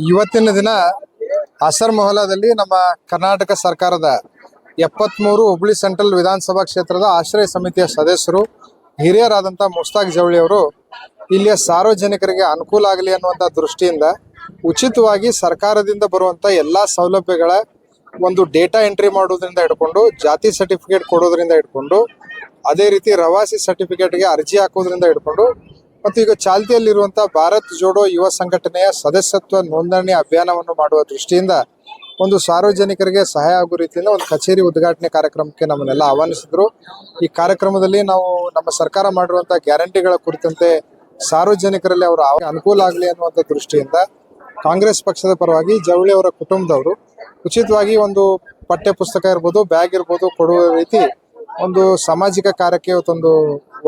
ಇವತ್ತಿನ ದಿನ ಅಸರ್ ಮೊಹಲಾದಲ್ಲಿ ನಮ್ಮ ಕರ್ನಾಟಕ ಸರ್ಕಾರದ 73 ಹುಬ್ಳಿ ಸೆಂಟ್ರಲ್ ವಿಧಾನಸಭಾ ಕ್ಷೇತ್ರದ ಆಶ್ರಯ ಸಮಿತಿಯ ಸದಸ್ಯರು ಹಿರಿಯರಾದಂಥ ಮುಸ್ತಾಕ್ ಜವಳಿ ಅವರು ಇಲ್ಲಿಯ ಸಾರ್ವಜನಿಕರಿಗೆ ಅನುಕೂಲ ಆಗಲಿ ಅನ್ನುವಂಥ ದೃಷ್ಟಿಯಿಂದ ಉಚಿತವಾಗಿ ಸರ್ಕಾರದಿಂದ ಬರುವಂಥ ಎಲ್ಲ ಸೌಲಭ್ಯಗಳ ಒಂದು ಡೇಟಾ ಎಂಟ್ರಿ ಮಾಡೋದ್ರಿಂದ ಹಿಡ್ಕೊಂಡು ಜಾತಿ ಸರ್ಟಿಫಿಕೇಟ್ ಕೊಡೋದ್ರಿಂದ ಹಿಡ್ಕೊಂಡು ಅದೇ ರೀತಿ ಪ್ರವಾಸಿ ಸರ್ಟಿಫಿಕೇಟ್ಗೆ ಅರ್ಜಿ ಹಾಕೋದ್ರಿಂದ ಹಿಡ್ಕೊಂಡು ಮತ್ತು ಈಗ ಚಾಲ್ತಿಯಲ್ಲಿರುವಂಥ ಭಾರತ್ ಜೋಡೋ ಯುವ ಸಂಘಟನೆಯ ಸದಸ್ಯತ್ವ ನೋಂದಣಿ ಅಭಿಯಾನವನ್ನು ಮಾಡುವ ದೃಷ್ಟಿಯಿಂದ ಒಂದು ಸಾರ್ವಜನಿಕರಿಗೆ ಸಹಾಯ ಆಗೋ ರೀತಿಯಿಂದ ಒಂದು ಕಚೇರಿ ಉದ್ಘಾಟನೆ ಕಾರ್ಯಕ್ರಮಕ್ಕೆ ನಮ್ಮನ್ನೆಲ್ಲ ಆಹ್ವಾನಿಸಿದ್ರು. ಈ ಕಾರ್ಯಕ್ರಮದಲ್ಲಿ ನಾವು ನಮ್ಮ ಸರ್ಕಾರ ಮಾಡಿರುವಂಥ ಗ್ಯಾರಂಟಿಗಳ ಕುರಿತಂತೆ ಸಾರ್ವಜನಿಕರಲ್ಲಿ ಅವರ ಅನುಕೂಲ ಆಗಲಿ ಅನ್ನುವಂಥ ದೃಷ್ಟಿಯಿಂದ ಕಾಂಗ್ರೆಸ್ ಪಕ್ಷದ ಪರವಾಗಿ ಜವಳಿ ಅವರ ಕುಟುಂಬದವರು ಉಚಿತವಾಗಿ ಒಂದು ಪಠ್ಯ ಪುಸ್ತಕ ಇರ್ಬೋದು, ಬ್ಯಾಗ್ ಇರ್ಬೋದು ಕೊಡುವ ರೀತಿ ಒಂದು ಸಾಮಾಜಿಕ ಕಾರ್ಯಕ್ಕೆ ಇವತ್ತೊಂದು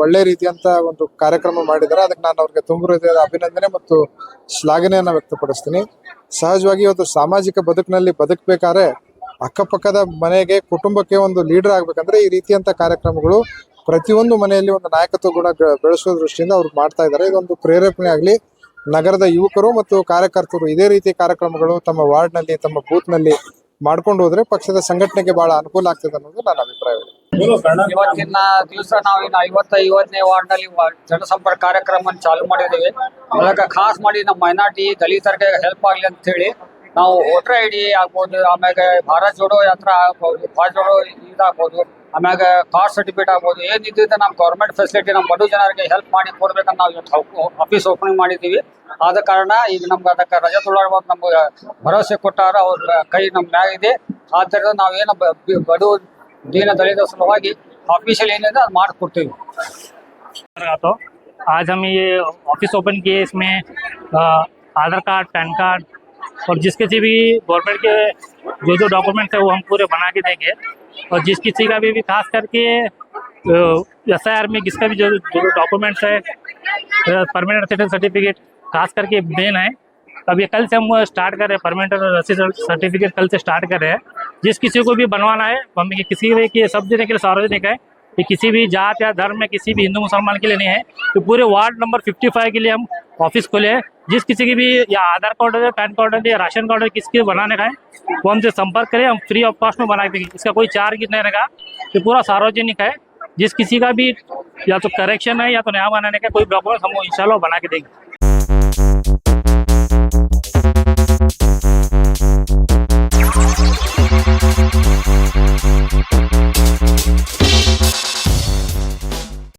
ಒಳ್ಳೆ ರೀತಿಯಂತ ಒಂದು ಕಾರ್ಯಕ್ರಮ ಮಾಡಿದ್ದಾರೆ. ಅದಕ್ಕೆ ನಾನು ಅವ್ರಿಗೆ ತುಂಬ ಹೃದಯದ ಅಭಿನಂದನೆ ಮತ್ತು ಶ್ಲಾಘನೆಯನ್ನು ವ್ಯಕ್ತಪಡಿಸ್ತೀನಿ. ಸಹಜವಾಗಿ ಇವತ್ತು ಸಾಮಾಜಿಕ ಬದುಕಿನಲ್ಲಿ ಬದುಕಬೇಕಾದ್ರೆ ಅಕ್ಕಪಕ್ಕದ ಮನೆಗೆ ಕುಟುಂಬಕ್ಕೆ ಒಂದು ಲೀಡರ್ ಆಗ್ಬೇಕಂದ್ರೆ ಈ ರೀತಿಯಂತ ಕಾರ್ಯಕ್ರಮಗಳು ಪ್ರತಿಯೊಂದು ಮನೆಯಲ್ಲಿ ಒಂದು ನಾಯಕತ್ವ ಗುಣ ಬೆಳೆಸುವ ದೃಷ್ಟಿಯಿಂದ ಅವ್ರು ಮಾಡ್ತಾ ಇದ್ದಾರೆ. ಇದೊಂದು ಪ್ರೇರೇಪಣೆ ಆಗಲಿ ನಗರದ ಯುವಕರು ಮತ್ತು ಕಾರ್ಯಕರ್ತರು ಇದೇ ರೀತಿ ಕಾರ್ಯಕ್ರಮಗಳು ತಮ್ಮ ವಾರ್ಡ್ನಲ್ಲಿ ತಮ್ಮ ಬೂತ್ನಲ್ಲಿ ಮಾಡ್ಕೊಂಡು ಹೋದ್ರೆ ಪಕ್ಷದ ಸಂಘಟನೆಗೆ ಬಹಳ ಅನುಕೂಲ ಆಗ್ತದೆ ಅನ್ನೋದು ನನ್ನ ಅಭಿಪ್ರಾಯ. ಇವತ್ತಿನ ದಿವಸ ನಾವು ಇನ್ನು 51ನೇ ವಾರ್ಡ್ ನಲ್ಲಿ ಜನಸಂಪರ್ಕ ಕಾರ್ಯಕ್ರಮ ಚಾಲೂ ಮಾಡಿದ್ದೀವಿ. ಅದಕ್ಕೆ ಖಾಸ್ ಮಾಡಿ ನಮ್ಮ ಮೈನಾರಿಟಿ ದಲಿತರಿಗೆ ಹೆಲ್ಪ್ ಆಗಲಿ ಅಂತ ಹೇಳಿ ನಾವು ವೋಟರ್ ಐಡಿ ಆಗ್ಬೋದು, ಆಮ್ಯಾಗ ಭಾರತ್ ಜೋಡೋ ಯಾತ್ರಾ ಆಗ್ಬೋದು, ಭಾರತ್ ಜೋಡೋ ಇದಾಗ್ಬೋದು, ಆಮ್ಯಾಗ ಕಾಸ್ಟ್ ಸರ್ಟಿಫಿಕೇಟ್ ಆಗ್ಬೋದು, ಏನಿದ್ದಿದ್ದ ನಮ್ಮ ಗೌರ್ಮೆಂಟ್ ಫೆಸಿಲಿಟಿ ನಮ್ಮ ಬಡ ಜನರಿಗೆ ಹೆಲ್ಪ್ ಮಾಡಿ ಕೊಡ್ಬೇಕಂತ ನಾವು ಇವತ್ತು ಆಫೀಸ್ ಓಪನಿಂಗ್ ಮಾಡಿದ್ದೀವಿ. ಆದ ಕಾರಣ ಈಗ ನಮ್ಗೆ ಅದಕ್ಕೆ ರಜೆ ತೊಗೊಳ್ಬೋದು ನಮ್ಗೆ ಭರವಸೆ ಕೊಟ್ಟಾರ, ಅವ್ರ ಕೈ ನಮ್ಮ ಮ್ಯಾಗ ಇದೆ. ಆದ್ದರಿಂದ ನಾವೇನು ಬಡ ದೀನ ದಲಿತ ಸಲುವಾಗಿ ऑफिशियल ಏನಿದೆ ಅದು ಮಾಡಿಕೊಡ್ತೀವಿ. तो आज हम ये ऑफिस ओपन किए, इसमें आधार कार्ड, पैन कार्ड और जिस किसी भी गवर्नमेंट के जो डॉक्यूमेंट्स है वो हम पूरे बना के देंगे. और जिस किसी का भी खास करके SIR में जिसका भी जो डॉक्यूमेंट्स है, परमानेंट रेसिडेंस सर्टिफिकेट खास करके मेन है. अब ये कल से हम स्टार्ट कर रहे हैं, परमानेंट रेसिडेंस सर्टिफिकेट कल से स्टार्ट कर रहे हैं. जिस किसी को भी बनवाना है, हम किसी भी सब जने के लिए सार्वजनिक है, ये किसी भी जात या धर्म में किसी भी हिंदू मुसलमान के लिए नहीं है. तो पूरे वार्ड नंबर 55 के लिए हम ऑफिस खोले हैं. जिस किसी की भी या आधार कार्ड है, पैन कार्ड है या राशन कार्ड है, किसके बनाने का है वो हमसे संपर्क करें, हम फ्री ऑफ कॉस्ट में बना देंगे. इसका कोई चार्ज नहीं रहेगा. ये पूरा सार्वजनिक है. जिस किसी का भी या तो करेक्शन है या तो नया बनाने का कोई डॉक्यूमेंट हम इंशाल्लाह बना के देंगे.